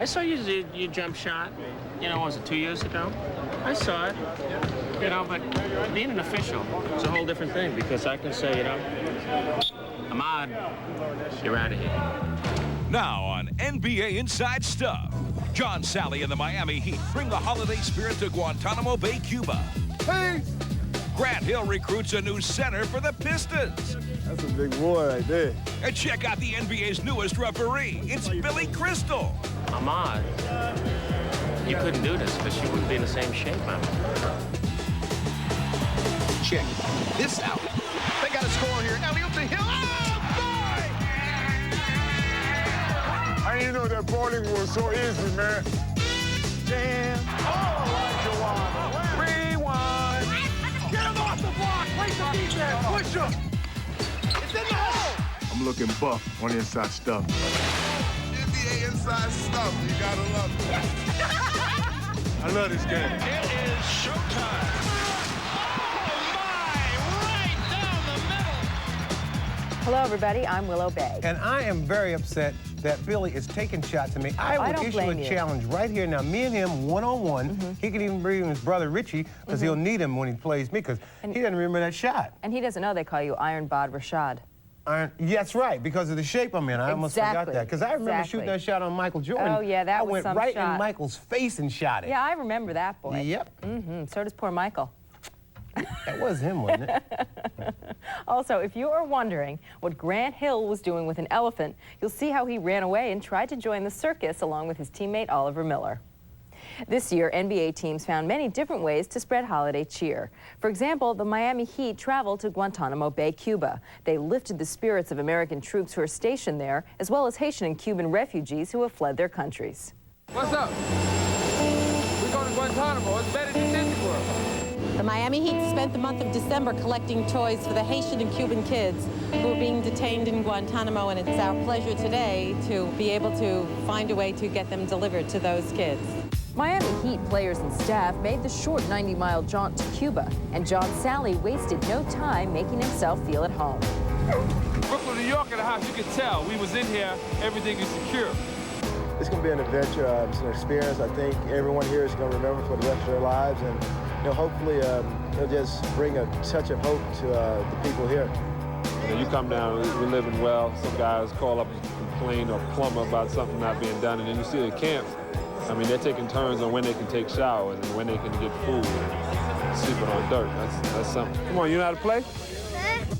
I saw you jump shot, you know, was it 2 years ago? I saw it, you know, but being an official is a whole different thing because I can say, you know, Ahmad, you're out of here. Now on NBA Inside Stuff, John Sally and the Miami Heat bring the holiday spirit to Guantanamo Bay, Cuba. Hey! Grant Hill recruits a new center for the Pistons. That's a big boy right there. And check out the NBA's newest referee. It's Billy Crystal. Ahmad, you couldn't do this because you wouldn't be in the same shape I'm in. Check this out. They got a score here. Now up the hill. Oh, boy! I didn't know that bowling was so easy, man. Damn. Oh, Elijah. Rewind. Get him off the block. Place the defense. Push him. It's in the hole. I'm looking buff on Inside Stuff. NBA Inside Stuff. You gotta love it. I love this game. It is showtime. Hello, everybody. I'm Willow Bay. And I am very upset that Billy is taking shots at me. I would issue a challenge right here now. Me and him, one-on-one. He can even bring his brother Richie, because he'll need him when he plays me, because he doesn't remember that shot. And he doesn't know they call you Iron Bod Rashad. That's right, because of the shape I'm in. I almost forgot that. Because I remember shooting that shot on Michael Jordan. Oh, yeah, that was some I went right shot in Michael's face and shot it. Yeah, I remember that, boy. Yep. So does poor Michael. That was him, wasn't it? Also, if you are wondering what Grant Hill was doing with an elephant, you'll see how he ran away and tried to join the circus along with his teammate Oliver Miller. This year, NBA teams found many different ways to spread holiday cheer. For example, the Miami Heat traveled to Guantanamo Bay, Cuba. They lifted the spirits of American troops who are stationed there, as well as Haitian and Cuban refugees who have fled their countries. What's up? We're going to Guantanamo. It's better than Disney World. The Miami Heat spent the month of December collecting toys for the Haitian and Cuban kids who are being detained in Guantanamo, and it's our pleasure today to be able to find a way to get them delivered to those kids. Miami Heat players and staff made the short 90-mile jaunt to Cuba, and John Sally wasted no time making himself feel at home. Brooklyn, New York, at the house, you can tell. We was in here, everything is secure. It's going to be an adventure. It's an experience I think everyone here is going to remember for the rest of their lives. And you know, hopefully it'll just bring a touch of hope to the people here. You know, you come down, we're living well. Some guys call up and complain or plumber about something not being done. And then you see the camp. I mean, they're taking turns on when they can take showers and when they can get food and sleeping on dirt. That's something. Come on, you know how to play?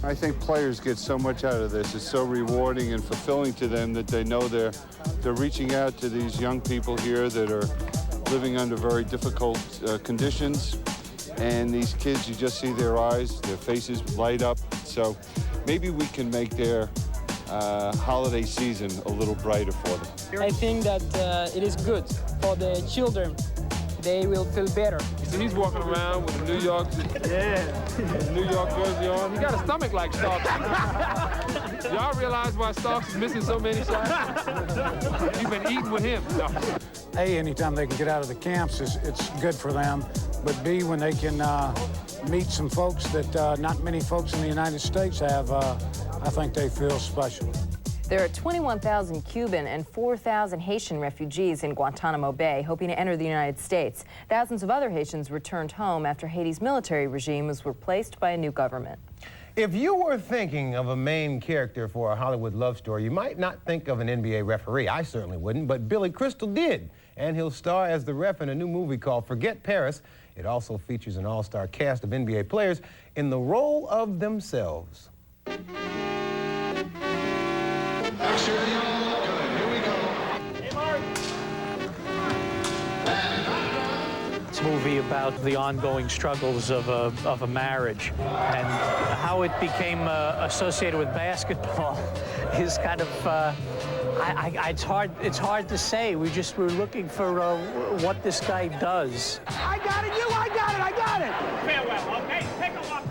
I think players get so much out of this. It's so rewarding and fulfilling to them that they know they're reaching out to these young people here that are living under very difficult conditions. And these kids, you just see their eyes, their faces light up. So maybe we can make their holiday season a little brighter for them. I think that it is good for the children. They will feel better. So he's walking around with a New York, New York jersey on. He got a stomach like Starks. Y'all realize why Starks is missing so many shots? You've been eating with him. No. A, anytime they can get out of the camps, it's good for them. But B, when they can meet some folks that not many folks in the United States have, I think they feel special. There are 21,000 Cuban and 4,000 Haitian refugees in Guantanamo Bay hoping to enter the United States. Thousands of other Haitians returned home after Haiti's military regime was replaced by a new government. If you were thinking of a main character for a Hollywood love story, you might not think of an NBA referee. I certainly wouldn't, but Billy Crystal did. And he'll star as the ref in a new movie called Forget Paris. It also features an all-star cast of NBA players in the role of themselves. Action, good. Here we go. Hey, Mark. It's a movie about the ongoing struggles of a marriage, and how it became associated with basketball is kind of it's hard to say. We're looking for what this guy does. I got it, I got it. Farewell, okay? Take a look.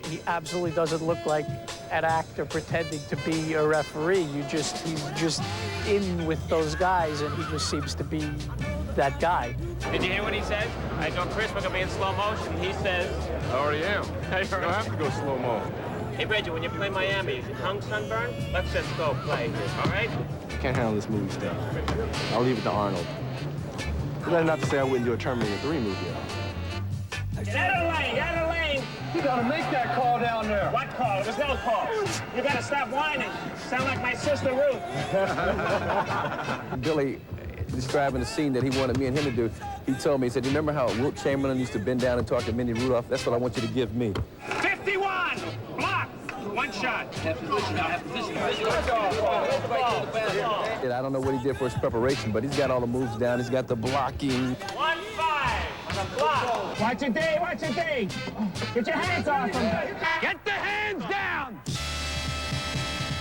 He absolutely doesn't look like an actor pretending to be a referee. He's just in with those guys, and he just seems to be that guy. Did you hear what he said? I know Chris, we're going to be in slow motion. He says... I already am. You don't have to go slow-mo. Hey, Reggie, when you play Miami, hung sunburn, let's just go play, all right? can't handle this movie stuff. I'll leave it to Arnold. But that's not to say I wouldn't do a Terminator 3 movie, though. Get out of the lane, get out of the lane. You gotta make that call down there. What call? There's no call. You gotta stop whining. Sound like my sister Ruth. Billy, describing the scene that he wanted me and him to do, he told me, he said, you remember how Wilt Chamberlain used to bend down and talk to Minnie Rudolph? That's what I want you to give me. 51! Block! One shot. I don't know what he did for his preparation, but he's got all the moves down. He's got the blocking. 1-5. Block. Watch it, Dave. Watch it, Dave. Get your hands off him. Get the hands down.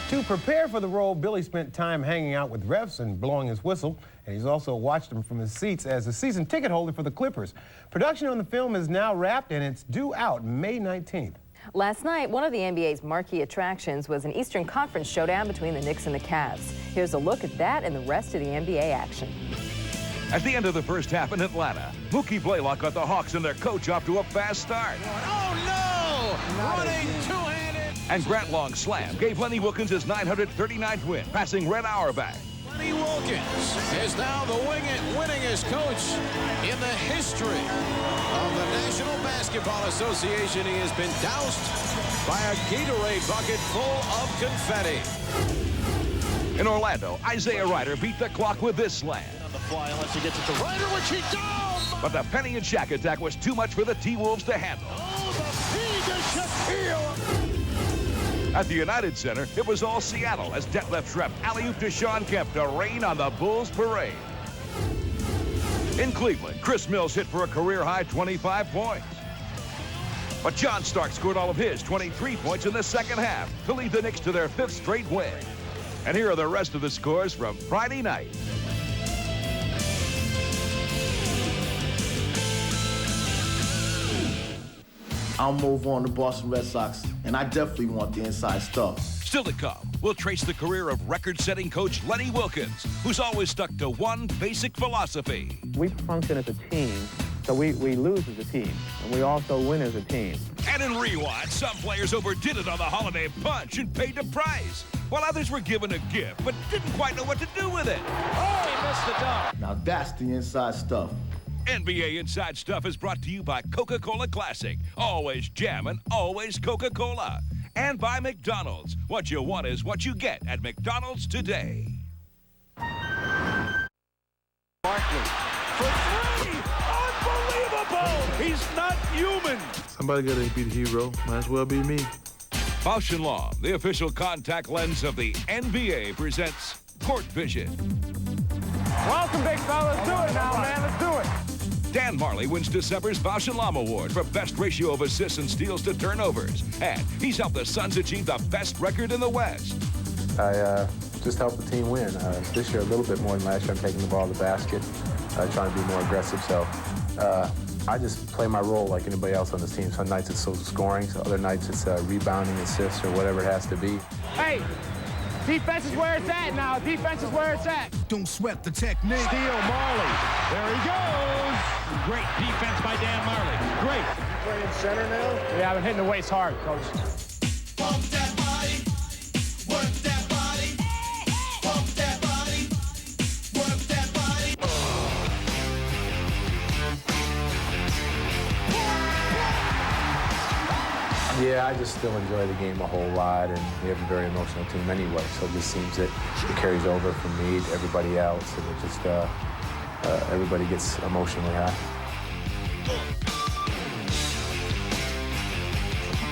To prepare for the role, Billy spent time hanging out with refs and blowing his whistle, and he's also watched them from his seats as a season ticket holder for the Clippers. Production on the film is now wrapped, and it's due out May 19th. Last night, one of the NBA's marquee attractions was an Eastern Conference showdown between the Knicks and the Cavs. Here's a look at that and the rest of the NBA action. At the end of the first half in Atlanta, Mookie Blaylock got the Hawks and their coach off to a fast start. Oh, no! Running two-handed. And Grant Long's slam gave Lenny Wilkens his 939th win, passing Red Auerbach. Lenny Wilkens is now the winningest coach in the history of the National Basketball Association. He has been doused by a Gatorade bucket full of confetti. In Orlando, Isaiah Ryder beat the clock with this slam. On the fly, unless he gets it to Ryder, which he does! But the Penny and Shaq attack was too much for the T-Wolves to handle. Oh, the feed to Shaquille! At the United Center, it was all Seattle as Detlef Schrempf alley-ooped to Sean Kemp to rain on the Bulls parade. In Cleveland, Chris Mills hit for a career-high 25 points. But John Stark scored all of his 23 points in the second half to lead the Knicks to their 5th straight win. And here are the rest of the scores from Friday night. I'll move on to Boston Red Sox, and I definitely want the inside stuff. Still to come, we'll trace the career of record-setting coach Lenny Wilkens, who's always stuck to one basic philosophy. We function as a team, so we lose as a team, and we also win as a team. And in Rewind, some players overdid it on the holiday punch and paid the price, while others were given a gift but didn't quite know what to do with it. Oh, he missed the dunk. Now that's the inside stuff. NBA Inside Stuff is brought to you by Coca-Cola Classic. Always jammin', always Coca-Cola. And by McDonald's. What you want is what you get at McDonald's today. Barkley for three! Unbelievable! He's not human! Somebody got to be the hero. Might as well be me. Bausch & Lomb, the official contact lens of the NBA, presents Court Vision. Welcome, big fella. Let's do it now, man. Let's do it. Dan Marley wins December's Bausch & Lomb Award for best ratio of assists and steals to turnovers. And he's helped the Suns achieve the best record in the West. I just helped the team win. This year a little bit more than last year. I'm taking the ball to the basket, trying to be more aggressive. So I just play my role like anybody else on this team. Some nights it's scoring, so other nights it's rebounding, assists, or whatever it has to be. Hey, defense is where it's at now. Defense is where it's at. Don't sweat the technique. Steal Marley. There he goes. Great defense by Dan Marley. Great. You playing center now? Yeah, I've been hitting the waist hard, coach. Pump that body. Work that body. Pump that body. Work that body. Yeah, I just still enjoy the game a whole lot, and we have a very emotional team anyway, so it just seems that it carries over from me to everybody else, and it just, everybody gets emotionally high.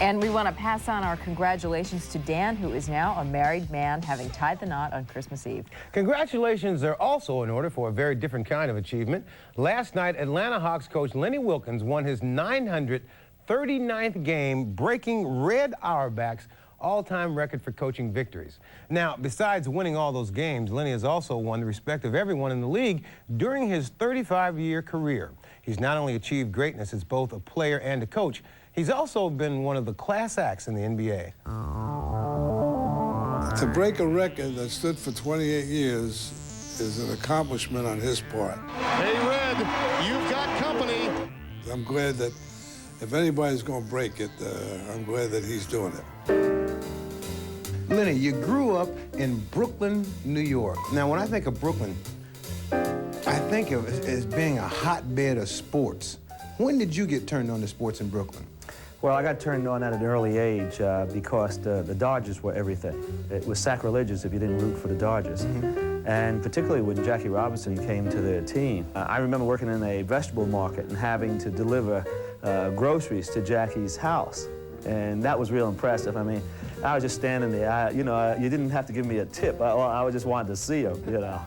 And we want to pass on our congratulations to Dan, who is now a married man, having tied the knot on Christmas Eve. Congratulations are also in order for a very different kind of achievement. Last night, Atlanta Hawks coach Lenny Wilkens won his 939th game, breaking Red Auerbach's all-time record for coaching victories. Now, besides winning all those games, Lenny has also won the respect of everyone in the league during his 35-year career. He's not only achieved greatness as both a player and a coach, he's also been one of the class acts in the NBA. To break a record that stood for 28 years is an accomplishment on his part. Hey, Red, you've got company. I'm glad that if anybody's going to break it, I'm glad that he's doing it. Lenny, you grew up in Brooklyn, New York. Now, when I think of Brooklyn, I think of it as being a hotbed of sports. When did you get turned on to sports in Brooklyn? Well, I got turned on at an early age because the Dodgers were everything. It was sacrilegious if you didn't root for the Dodgers. And particularly when Jackie Robinson came to their team. I remember working in a vegetable market and having to deliver groceries to Jackie's house. And that was real impressive. I mean, I was just standing there. You didn't have to give me a tip. I just wanted to see him, you know.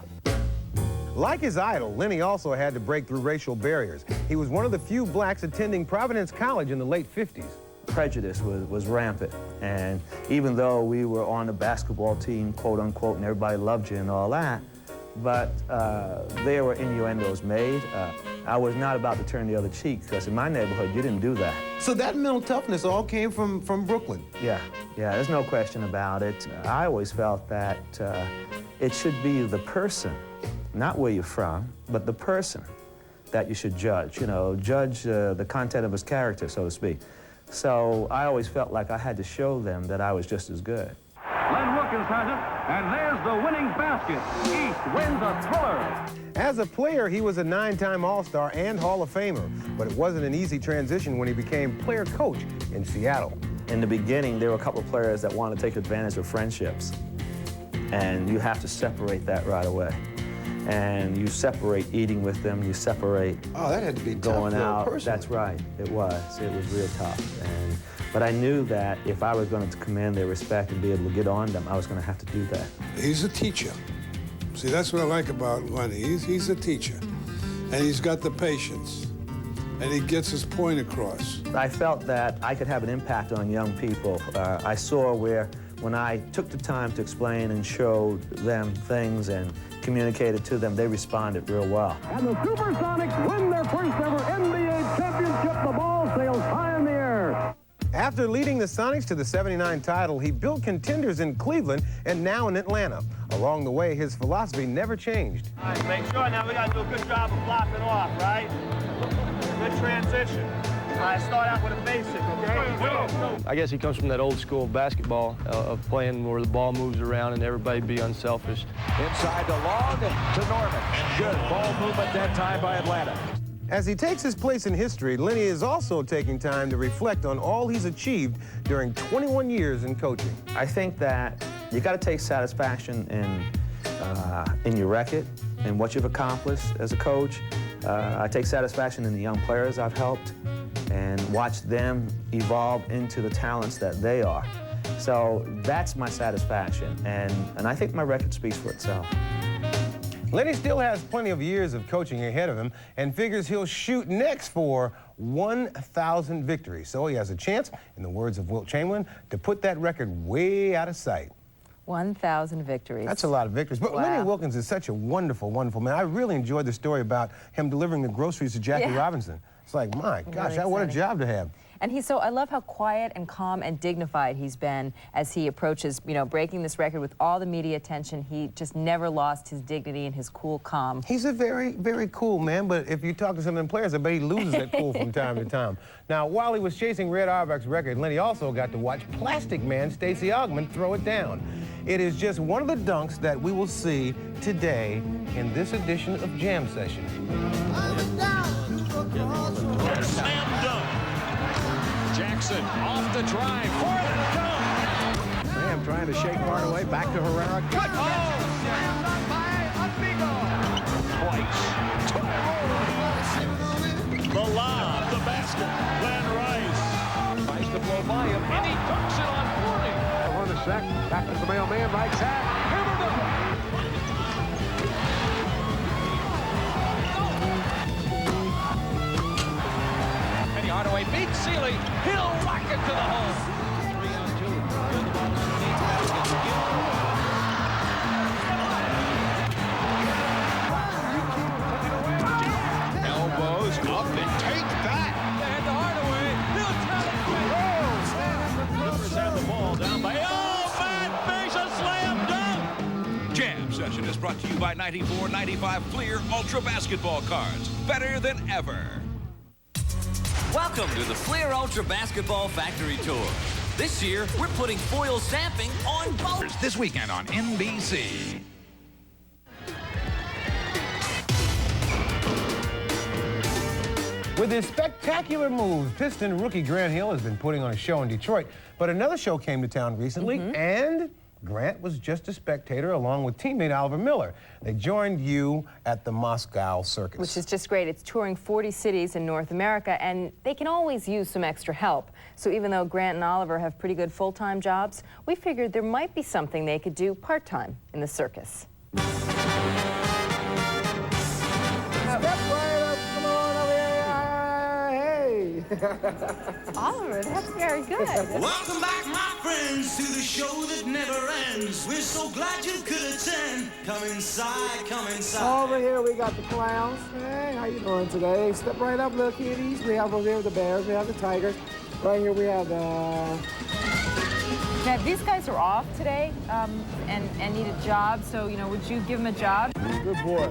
Like his idol, Lenny also had to break through racial barriers. He was one of the few blacks attending Providence College in the late 50s. Prejudice was rampant, and even though we were on the basketball team, quote unquote, and everybody loved you and all that, but there were innuendos made. I was not about to turn the other cheek, because in my neighborhood, you didn't do that. So that mental toughness all came from Brooklyn? Yeah, there's no question about it. I always felt that it should be the person, not where you're from, but the person that you should judge, judge the content of his character, so to speak. So I always felt like I had to show them that I was just as good. Lenny Wilkens has it, and there's the winning basket. East wins a thriller. As a player, he was a 9-time All-Star and Hall of Famer, but it wasn't an easy transition when he became player-coach in Seattle. In the beginning, there were a couple of players that wanted to take advantage of friendships, and you have to separate that right away. And you separate eating with them, you separate that had to be going tough out. personally. That's right, it was real tough. But I knew that if I was going to command their respect and be able to get on them, I was going to have to do that. He's a teacher. See, that's what I like about Lenny. He's a teacher, and he's got the patience, and he gets his point across. I felt that I could have an impact on young people. I saw where when I took the time to explain and showed them things and communicated to them, they responded real well. And the Supersonics win their first ever NBA championship. The ball sails high in the air. After leading the Sonics to the '79 title, he built contenders in Cleveland and now in Atlanta. Along the way, his philosophy never changed. All right, make sure now we got to do a good job of blocking off, right? Good transition. All right, start out with a basic, okay? Go. I guess he comes from that old school basketball of playing where the ball moves around and everybody be unselfish. Inside to Long, to Norman. Good ball movement that time by Atlanta. As he takes his place in history, Lenny is also taking time to reflect on all he's achieved during 21 years in coaching. I think that you got to take satisfaction in your record and what you've accomplished as a coach. I take satisfaction in the young players I've helped and watch them evolve into the talents that they are. So that's my satisfaction, and I think my record speaks for itself. Lenny still has plenty of years of coaching ahead of him and figures he'll shoot next for 1,000 victories. So he has a chance, in the words of Wilt Chamberlain, to put that record way out of sight. 1,000 victories. That's a lot of victories. But wow. Lenny Wilkens is such a wonderful, wonderful man. I really enjoyed the story about him delivering the groceries to Jackie Robinson. It's like, my gosh, Really what a job to have. And I love how quiet and calm and dignified he's been as he approaches, breaking this record with all the media attention. He just never lost his dignity and his cool calm. He's a very, very cool man, but if you talk to some of them players, I bet he loses that cool from time to time. Now, while he was chasing Red Auerbach's record, Lenny also got to watch Plastic Man Stacey Augmon throw it down. It is just one of the dunks that we will see today in this edition of Jam Session. Slam dunk. Jackson off the drive for the dunk. Graham trying to shake Hardaway back to Herrera. Good Slammed on by Amigo. The lob, the basket. Glenn Rice tries to blow by him, and he dunks it on 40. On the sec, back to the mailman, right side. Hardaway beats Sealy. He'll rock it to the hole. 3-on-2. Elbows up and take that. And Hardaway. He'll tell it. Clippers have the ball down by. Oh, Matt Bass, a slam dunk. Jam Session is brought to you by 94-95 Fleer Ultra Basketball Cards. Better than ever. Welcome to the Fleer Ultra Basketball Factory Tour. This year, we're putting foil stamping on both. This weekend on NBC. With his spectacular moves, Piston rookie Grant Hill has been putting on a show in Detroit. But another show came to town recently, and Grant was just a spectator along with teammate Oliver Miller. They joined you at the Moscow Circus. Which is just great. It's touring 40 cities in North America, and they can always use some extra help. So even though Grant and Oliver have pretty good full-time jobs, we figured there might be something they could do part-time in the circus. Oliver, that's very good. Welcome back, my friends, to the show that never ends. We're so glad you could attend. Come inside, come inside. Over here we got the clowns. Hey, how you doing today? Step right up, little kitties. We have over there the bears, we have the tigers. Right here we have the... Now, these guys are off today and need a job, so, you know, would you give them a job? Good boy.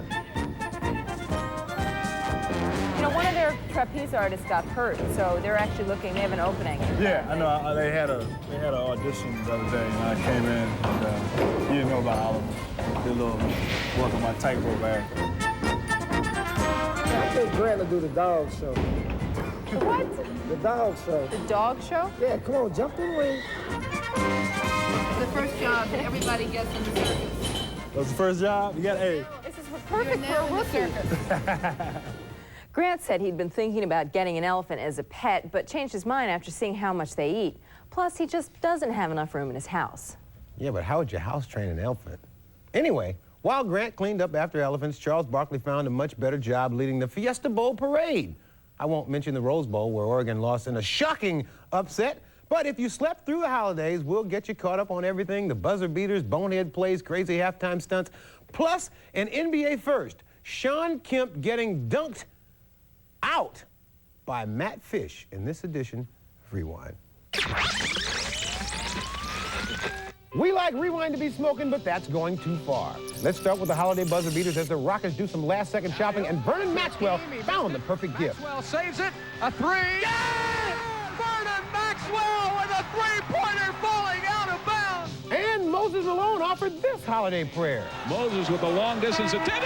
You know, one of their trapeze artists got hurt, so they're actually looking, they have an opening. Yeah, I know. They had an audition the other day, and I came in, and you didn't know about Oliver. Did a little work on my tightrope act. I think Grant will do the dog show. What? The dog show. The dog show? Yeah, come on, jump in the ring. The first job that everybody gets in the circus. That was the first job? You got A. This is perfect for a rookie. Grant said he'd been thinking about getting an elephant as a pet, but changed his mind after seeing how much they eat. Plus, he just doesn't have enough room in his house. Yeah, but how would you house train an elephant? Anyway, while Grant cleaned up after elephants, Charles Barkley found a much better job leading the Fiesta Bowl parade. I won't mention the Rose Bowl, where Oregon lost in a shocking upset, but if you slept through the holidays, we'll get you caught up on everything: the buzzer beaters, bonehead plays, crazy halftime stunts, plus an NBA first, Shawn Kemp getting dunked out by Matt Fish in this edition of Rewind. We like Rewind to be smoking, but that's going too far. Let's start with the holiday buzzer beaters as the Rockets do some last-second shopping, and Vernon Maxwell found the perfect gift. Maxwell saves it. A three. Yeah! Vernon Maxwell with a three-pointer falling out of bounds. And Moses Malone offered this holiday prayer. Moses with the long distance attempt.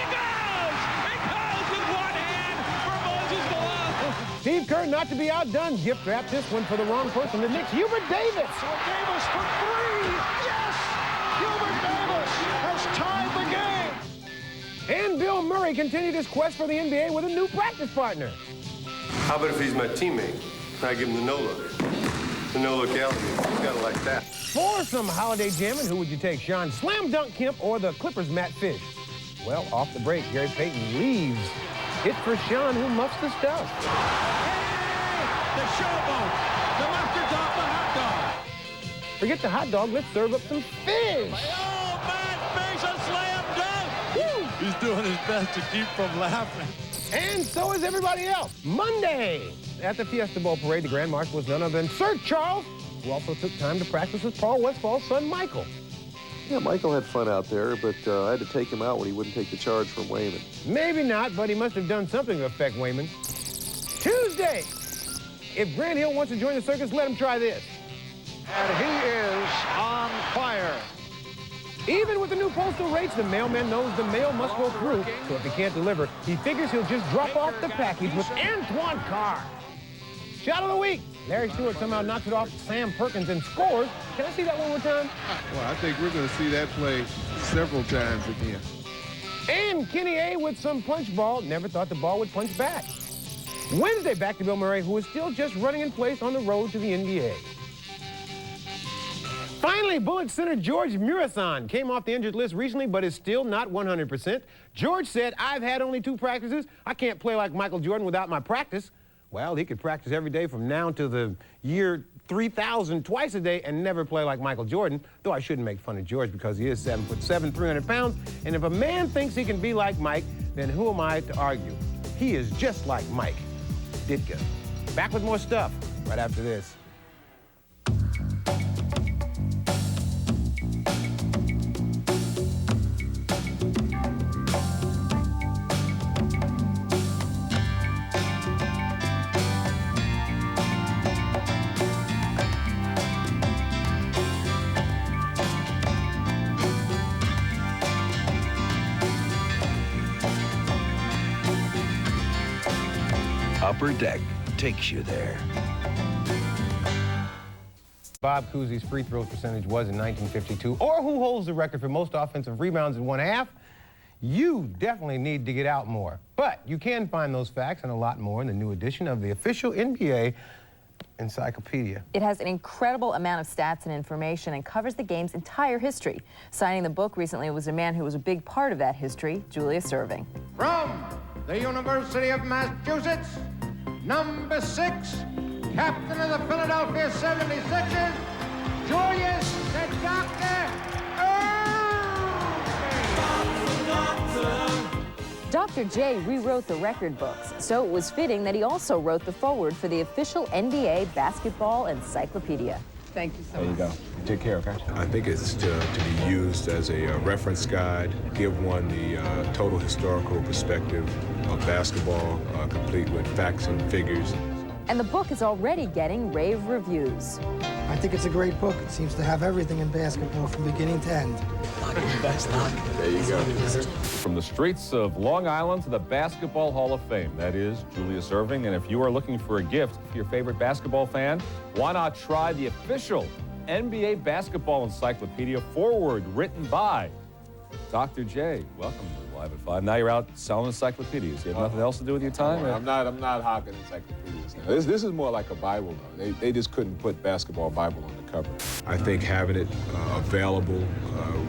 Steve Kerr, not to be outdone, gift wrapped this one for the wrong person. The Knicks, Hubert Davis. So Davis for three. Yes! Hubert Davis has tied the game. And Bill Murray continued his quest for the NBA with a new practice partner. How about if he's my teammate? I give him the no-look. The no-look alley. He's got it like that. For some holiday jamming, who would you take, Sean Slam Dunk Kemp or the Clippers' Matt Fish? Well, off the break, Gary Payton leaves. It's for Sean, who muffs the stuff. Hey! The showboat. The mustard's off the hot dog. Forget the hot dog, let's serve up some fish. Oh, Matt Fish, a slam dunk. Woo! He's doing his best to keep from laughing. And so is everybody else. Monday, at the Fiesta Bowl parade, the Grand Marshal was none other than Sir Charles, who also took time to practice with Paul Westfall's son, Michael. Yeah, Michael had fun out there, but I had to take him out when he wouldn't take the charge from Wayman. Maybe not, but he must have done something to affect Wayman. Tuesday! If Grant Hill wants to join the circus, let him try this. And he is on fire. Even with the new postal rates, the mailman knows the mail must go through, so if he can't deliver, he figures he'll just drop off the package with Antoine Carr. Shot of the week. Larry Stewart somehow knocks it off Sam Perkins and scores. Can I see that one more time? Well, I think we're going to see that play several times again. And Kenny A with some punch ball. Never thought the ball would punch back. Wednesday, back to Bill Murray, who is still just running in place on the road to the NBA. Finally, Bullet center George Murasan came off the injured list recently, but is still not 100%. George said, "I've had only 2 practices. I can't play like Michael Jordan without my practice." Well, he could practice every day from now to the year 3000 twice a day and never play like Michael Jordan, though I shouldn't make fun of George because he is 7'7", 300 pounds, and if a man thinks he can be like Mike, then who am I to argue? He is just like Mike. Ditka. Back with more stuff right after this. Upper Deck takes you there. Bob Cousy's free throw percentage was in 1952, or who holds the record for most offensive rebounds in one half. You definitely need to get out more. But you can find those facts and a lot more in the new edition of the official NBA Encyclopedia. It has an incredible amount of stats and information and covers the game's entire history. Signing the book recently was a man who was a big part of that history, Julius Erving. From the University of Massachusetts, number 6, captain of the Philadelphia 76ers, Julius the Dr. Dr. J rewrote the record books, so it was fitting that he also wrote the foreword for the official NBA Basketball Encyclopedia. Thank you so much. There you go. Take care, okay? I think it's to be used as a reference guide, give one the total historical perspective of basketball, complete with facts and figures. And the book is already getting rave reviews. I think it's a great book. It seems to have everything in basketball from beginning to end. There you go. From the streets of Long Island to the Basketball Hall of Fame, that is Julius Erving. And if you are looking for a gift for your favorite basketball fan, why not try the official NBA Basketball Encyclopedia foreword written by Dr. J. Welcome to Live at 5. Now you're out selling encyclopedias. You have nothing else to do with your time? I'm not hocking encyclopedias now. This is more like a Bible, though. They just couldn't put Basketball Bible on the cover. I think having it available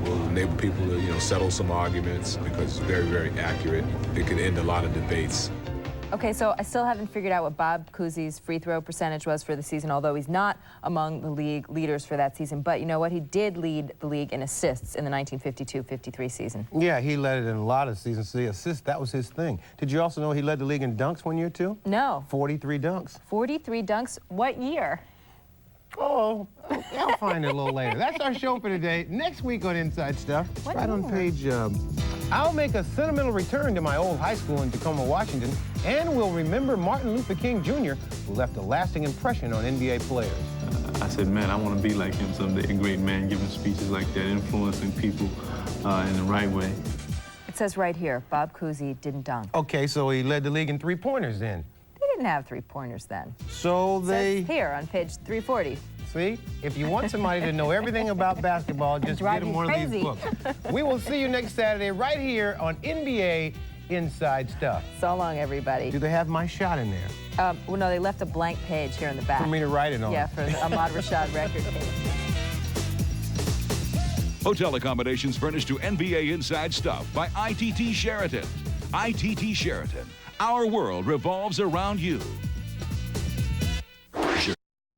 will enable people to, settle some arguments because it's very, very accurate. It can end a lot of debates. Okay, so I still haven't figured out what Bob Cousy's free throw percentage was for the season, although he's not among the league leaders for that season. But you know what? He did lead the league in assists in the 1952-53 season. Yeah, he led it in a lot of seasons. The assists, that was his thing. Did you also know he led the league in dunks one year, too? No. 43 dunks. 43 dunks? What year? Oh, I'll find it a little later. That's our show for today. Next week on Inside Stuff, right on page... I'll make a sentimental return to my old high school in Tacoma, Washington, and we'll remember Martin Luther King Jr., who left a lasting impression on NBA players. I said, man, I want to be like him someday, a great man giving speeches like that, influencing people in the right way. It says right here, Bob Cousy didn't dunk. Okay, so he led the league in three-pointers then. They didn't have three-pointers then. So they... It says here on page 340. See, if you want somebody to know everything about basketball, just get them one of these books. We will see you next Saturday right here on NBA Inside Stuff. So long, everybody. Do they have my shot in there? Well, no, they left a blank page here in the back. For me to write it on. Yeah, for the Ahmad Rashad record page. Hotel accommodations furnished to NBA Inside Stuff by ITT Sheraton. ITT Sheraton. Our world revolves around you.